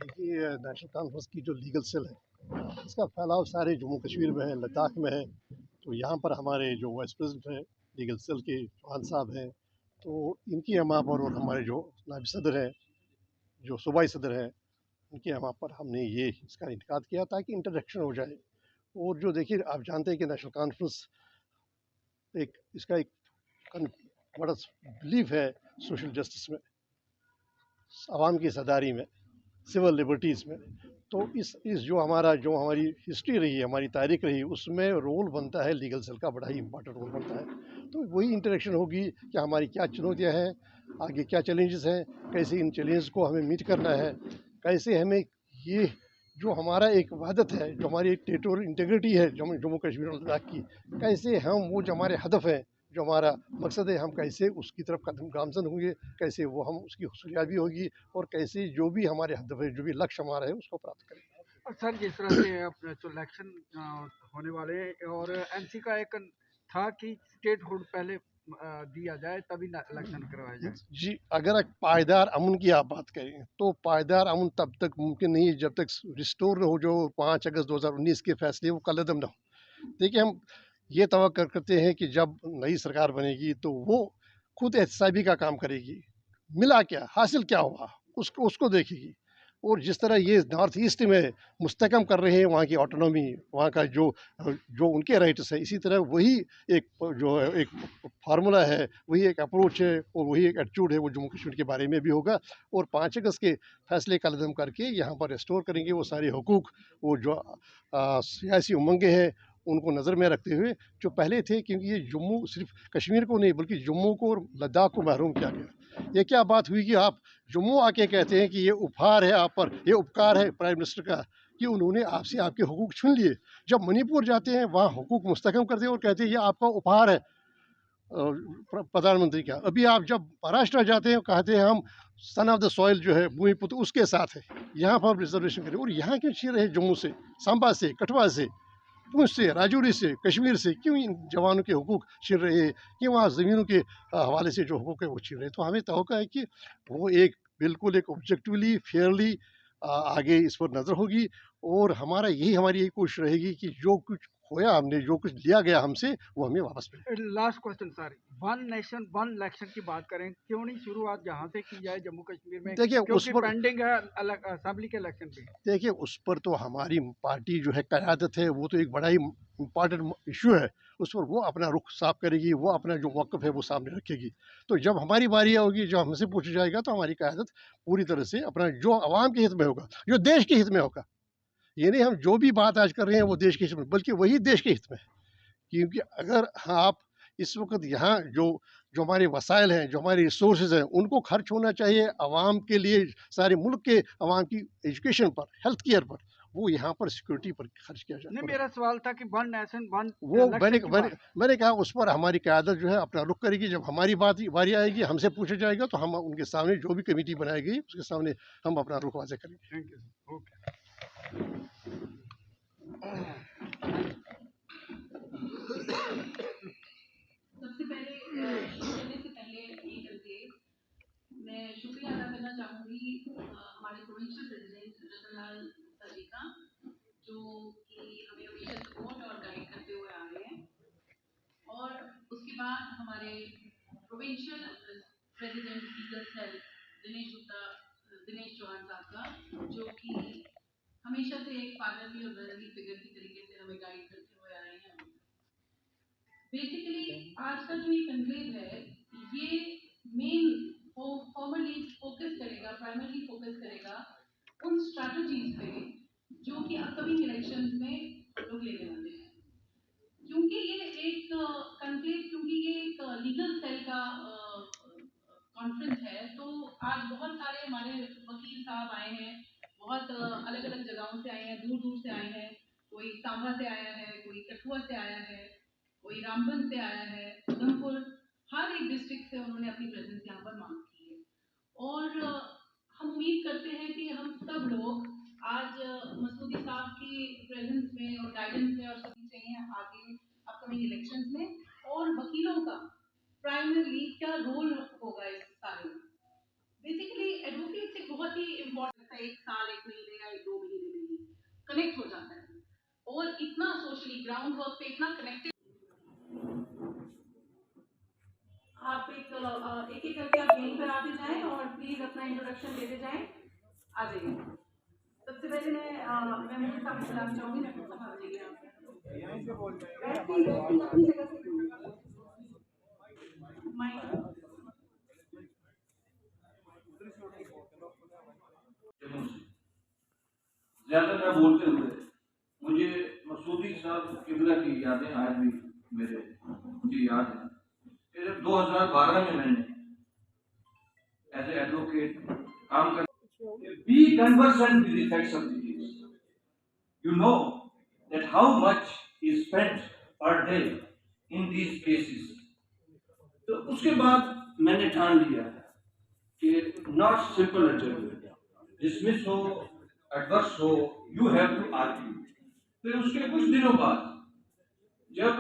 देखिए, national conference की जो लीगल सेल है, इसका फैलाव सारे जम्मू कश्मीर में है, लद्दाख में है। तो यहाँ पर हमारे जो वाइस प्रेसिडेंट हैं लीगल सेल के, चौहान साहब हैं, तो इनकी हमा पर और हमारे जो नायब सदर हैं, जो सूबाई सदर हैं, उनके हमा पर हमने ये इसका इनकाद किया ताकि इंटरेक्शन हो जाए। और जो देखिए, आप जानते हैं कि नेशनल कॉन्फ्रेंस एक इसका एक बड़ा बिलीफ है सोशल जस्टिस में, आवाम की हिस्सेदारी में, सिविल लिबर्टीज़ में। तो इस जो हमारी हिस्ट्री रही है, हमारी तारीख रही, उसमें रोल बनता है लीगल सेल का, बड़ा ही इंपॉर्टेंट रोल बनता है। तो वही इंटरेक्शन होगी कि हमारी क्या चुनौतियाँ हैं, आगे क्या चैलेंजेस हैं, कैसे इन चैलेंजेस को हमें मीट करना है, कैसे हमें ये जो हमारा एक वहदत है, जो हमारी टेरिटोरियल इंटीग्रिटी है जम्मू कश्मीर और लद्दाख की, कैसे हम वो जो हमारे हदफ हैं, जो हमारा मकसद है, हम कैसे उसकी तरफ कदम गामजन होंगे, कैसे वो हम उसकी हुसूलियाबी होगी, और कैसे जो भी हमारे हदफ है, जो भी लक्ष्य हमारा है, उसको प्राप्त करेंगे। और सर, जिस तरह से अपने तो इलेक्शन होने वाले हैं और एमसी का एक था कि स्टेट हुड पहले दिया जाए तभी इलेक्शन करवाया जाए। जी, अगर एक पायदार अमन की आप बात करें, तो पायदार अमन तब तक मुमकिन नहीं है जब तक रिस्टोर न हो जो 5 अगस्त 2019 के फैसले वो कलअदम न हो। देखिए, हम ये तवक्को करते हैं कि जब नई सरकार बनेगी तो वो खुद एहतसाबी का काम करेगी, मिला क्या, हासिल क्या हुआ, उसको उसको देखेगी। और जिस तरह ये नॉर्थ ईस्ट में मुस्तकम कर रहे हैं वहाँ की ऑटोनॉमी, वहाँ का जो जो उनके राइट्स हैं, इसी तरह वही एक जो है एक फार्मूला है, वही एक अप्रोच है और वही एक एटीट्यूड है, वो जम्मू कश्मीर के बारे में भी होगा। और 5 अगस्त के फैसले का कदम करके यहाँ पर रिस्टोर करेंगे वो सारे हुकूक, वो जो सियासी उमंगें हैं, उनको नज़र में रखते हुए जो पहले थे, क्योंकि ये जम्मू सिर्फ कश्मीर को नहीं बल्कि जम्मू को और लद्दाख को महरूम किया गया। ये क्या बात हुई कि आप जम्मू आके कहते हैं कि ये उपहार है आप पर, ये उपकार है प्राइम मिनिस्टर का कि उन्होंने आपसे आपके हुकूक छीन लिए। जब मणिपुर जाते हैं वहाँ हुकूक मुस्तकम करते हैं और कहते हैं ये आपका उपहार है प्रधानमंत्री का। अभी आप जब महाराष्ट्र जाते हैं कहते हैं हम सन ऑफ द सॉइल जो है भूमिपुत्र उसके साथ है, यहाँ पर रिजर्वेशन करें। और यहाँ क्यों छीन रहे जम्मू से, सांबा से, कठुआ से, पुंछ से, राजौरी से, कश्मीर से क्यों इन जवानों के हुकूक छीन रहे हैं, क्यों वहाँ ज़मीनों के हवाले से जो हुकूक है वो छीन रहे हैं। तो हमें तवक्को है कि वो एक बिल्कुल एक ऑब्जेक्टिवली फेयरली आगे इस पर नज़र होगी। और हमारी यही कोशिश रहेगी कि जो कुछ खोया हमने, जो कुछ लिया गया हमसे, वो हमें वापस मिले। Last question sir, one nation one election की बात करें, क्यों नहीं शुरुआत यहाँ से की जाए जम्मू कश्मीर में, देखिए उस क्योंकि पर पेंडिंग है असेंबली के इलेक्शन भी। देखिए उस पर तो हमारी पार्टी जो है क़यादत है, वो तो एक बड़ा ही इम्पॉर्टेंट इश्यू है। उस पर वो अपना रुख साफ करेगी, वो अपना जो मौक़िफ़ है वो सामने रखेगी। तो जब हमारी बारी होगी, जब हमसे पूछा जाएगा, तो हमारी क़यादत पूरी तरह से अपना जो अवाम के हित में होगा, जो देश के हित में होगा। ये नहीं हम जो भी बात आज कर रहे हैं वो देश के हित में, बल्कि वही देश के हित में है। क्योंकि अगर आप इस वक़्त यहाँ जो जो हमारे वसाइल हैं, जो हमारे रिसोर्सेज़ हैं, उनको खर्च होना चाहिए आवाम के लिए, सारे मुल्क के अवाम की एजुकेशन पर, हेल्थ केयर पर, वो यहाँ पर सिक्योरिटी पर खर्च किया नहीं, जाए। मेरा सवाल था कि वन नेशन वन वो इलेक्शन की मैंने बात। मैंने कहा उस पर हमारी क़यादत जो है अपना रुख करेगी। जब हमारी बारी आएगी, हमसे पूछा जाएगा, तो हम उनके सामने जो भी कमेटी बनाई गई, उसके सामने हम अपना रुख वाज़ेह करेंगे। Thank you. ओके। सबसे पहले शुरू करने से पहले ये करके मैं शुक्रिया अदा करना चाहूँगी हमारे प्रोविंशियल प्रेसिडेंट रतनलाल सर जी का, जो कि हमें हमेशा सपोर्ट और गाइड करते हुए आ रहे हैं। और उसके बाद हमारे provincial president legal cell Dinesh Chauhan साहब का, जो कि हमेशा से एक फादरली और ब्रदरली फिगर की तरीके से हमें गाइड करते हुए आ रहे हैं। बेसिकली आज का जो ये कन्क्लेव है, ये मेन फॉर्मली फोकस करेगा, प्राइमरली फोकस करेगा उन स्ट्रैटेजीज पे जो कि अपकमिंग इलेक्शंस में हम लोग लेने वाले हैं। क्योंकि ये एक कन्क्लेव, क्योंकि ये एक लीगल सेल का कॉन्फ्रेंस है, तो आज बहुत सारे हमारे वकील साहब आए हैं, बहुत अलग अलग जगहों से आए हैं, दूर दूर से आए हैं। कोई सांबा से आया है, कोई कठुआ से आया है, कोई रामबन से आया है, उधमपुर, हर एक डिस्ट्रिक्ट से उन्होंने अपनी प्रेजेंस यहाँ पर मांग की है। और हम उम्मीद करते हैं कि हम सब लोग आज मसूदी साहब की प्रेजेंस में और गाइडेंस में और सभी चाहिए आगे अपकमिंग इलेक्शंस में, और वकीलों का प्राइमरली क्या रोल होगा इस सारे में। बेसिकली एडवोकेट्स एक बहुत ही इम्पोर्टेंट, एक साल 1 महीने या 1-2 महीने में ही कनेक्ट हो जाता है और इतना सोशली ग्राउंड वर्क पे इतना कनेक्टेड। आप एक एक करके आप यहीं पर आते जाएं और प्लीज अपना इंट्रोडक्शन देते जाएं। आ जाइए। सबसे पहले मैं मुझे साहब बुलाना चाहूंगी। मैं खुद संभाल लेंगे आपसे। अपनी जगह से माइक ज्यादा न बोलते हुए मुझे मसूदी साहब किबला की यादें आज भी मेरे मुझे याद है। फिर 2012 में मैंने एज ए एडवोकेट काम कर be conversant with the facts of the case. You know that how much is spent per day in these cases. तो उसके बाद मैंने ठान लिया कि नॉट सिंपल इंटरव्यू, डिसमिस हो एडवर्स हो, यू हैव टू आर्ग्यू। फिर उसके कुछ दिनों बाद जब